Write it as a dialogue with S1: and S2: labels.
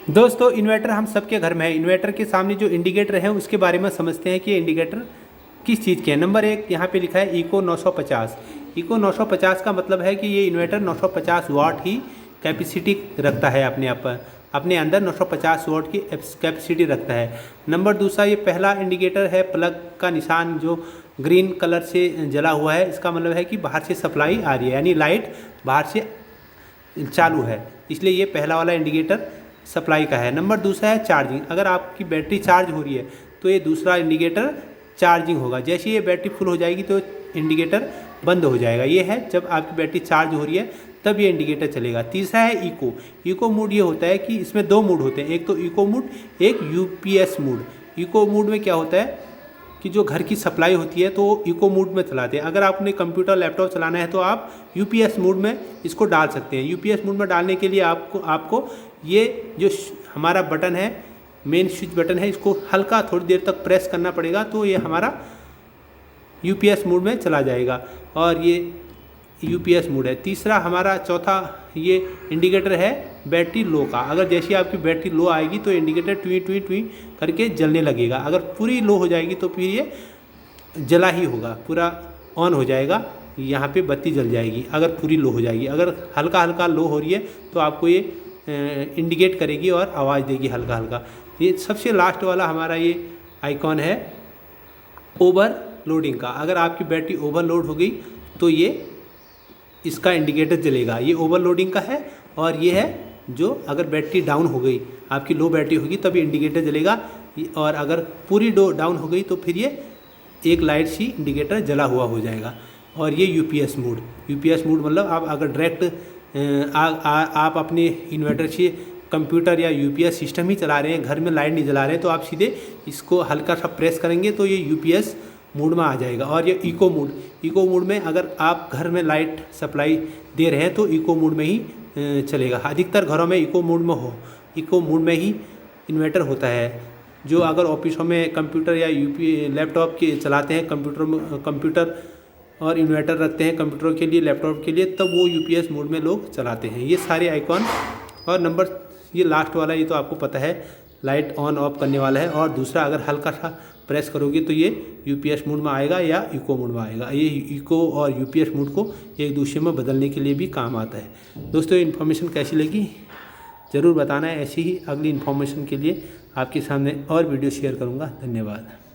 S1: दोस्तों इन्वर्टर हम सबके घर में है। इन्वर्टर के सामने जो इंडिकेटर है उसके बारे में समझते हैं कि ये इंडिकेटर किस चीज़ के हैं। नंबर एक यहाँ पे लिखा है इको 950। इको 950 का मतलब है कि ये इन्वर्टर 950 वाट ही कैपेसिटी रखता है अपने अंदर 950 वाट की कैपेसिटी रखता है। नंबर दूसरा, ये पहला इंडिकेटर है प्लग का निशान जो ग्रीन कलर से जला हुआ है, इसका मतलब है कि बाहर से सप्लाई आ रही है, यानी लाइट बाहर से चालू है, इसलिए ये पहला वाला इंडिकेटर सप्लाई का है। नंबर दूसरा है चार्जिंग। अगर आपकी बैटरी चार्ज हो रही है तो ये दूसरा इंडिकेटर चार्जिंग होगा। जैसे ये बैटरी फुल हो जाएगी तो इंडिकेटर बंद हो जाएगा। ये है जब आपकी बैटरी चार्ज हो रही है तब ये इंडिकेटर चलेगा। तीसरा है इको। इको मोड ये होता है कि इसमें दो मोड होते हैं, एक तो इको मोड, एक यूपीएस मोड। इको मोड में क्या होता है कि जो घर की सप्लाई होती है तो इको मोड में चलाते हैं। अगर आपने कंप्यूटर लैपटॉप चलाना है तो आप यूपीएस मोड में इसको डाल सकते हैं। यूपीएस मोड में डालने के लिए आपको ये जो हमारा बटन है, मेन स्विच बटन है, इसको हल्का थोड़ी देर तक प्रेस करना पड़ेगा तो ये हमारा यूपीएस मोड में चला जाएगा और ये यूपीएस मोड है। तीसरा हमारा चौथा ये इंडिकेटर है बैटरी लो का। अगर जैसी आपकी बैटरी लो आएगी तो इंडिकेटर ट्वी ट्वी ट्वी करके जलने लगेगा। अगर पूरी लो हो जाएगी तो फिर ये जला ही होगा, पूरा ऑन हो जाएगा, यहाँ पे बत्ती जल जाएगी अगर पूरी लो हो जाएगी। अगर हल्का हल्का लो हो रही है तो आपको ये इंडिकेट करेगी और आवाज़ देगी हल्का हल्का। ये सबसे लास्ट वाला हमारा ये आइकॉन है ओवरलोडिंग का। अगर आपकी बैटरी ओवरलोड हो गई तो ये इसका इंडिकेटर जलेगा। ये ओवरलोडिंग का है। और ये है जो अगर बैटरी डाउन हो गई, आपकी लो बैटरी होगी तब ये इंडिकेटर जलेगा, और अगर पूरी डाउन हो गई तो फिर ये एक लाइट सी इंडिकेटर जला हुआ हो जाएगा। और ये यूपीएस मोड मतलब आप अगर डायरेक्ट आप अपने इन्वर्टर से कंप्यूटर या यूपीएस सिस्टम ही चला रहे हैं, घर में लाइट नहीं जला रहे हैं, तो आप सीधे इसको हल्का सा प्रेस करेंगे तो ये यूपीएस मोड में आ जाएगा। और ये इको मोड में अगर आप घर में लाइट सप्लाई दे रहे हैं तो इको मोड में ही चलेगा। अधिकतर घरों में इको मोड में ही इन्वर्टर होता है। जो अगर ऑफिसों में कंप्यूटर या लैपटॉप के चलाते हैं, कंप्यूटर और इन्वर्टर रखते हैं कंप्यूटर के लिए, लैपटॉप के लिए, तब वो यूपीएस मोड में लोग चलाते हैं। ये सारे आइकॉन। और नंबर ये लास्ट वाला, ये तो आपको पता है लाइट ऑन ऑफ करने वाला है। और दूसरा अगर हल्का सा प्रेस करोगे तो ये यूपीएस मोड में आएगा या इको मोड में आएगा। ये इको और यूपीएस मोड को एक दूसरे में बदलने के लिए भी काम आता है। दोस्तों इन्फॉर्मेशन कैसी लगी ज़रूर बताना है। ऐसी ही अगली इन्फॉर्मेशन के लिए आपके सामने और वीडियो शेयर करूँगा। धन्यवाद।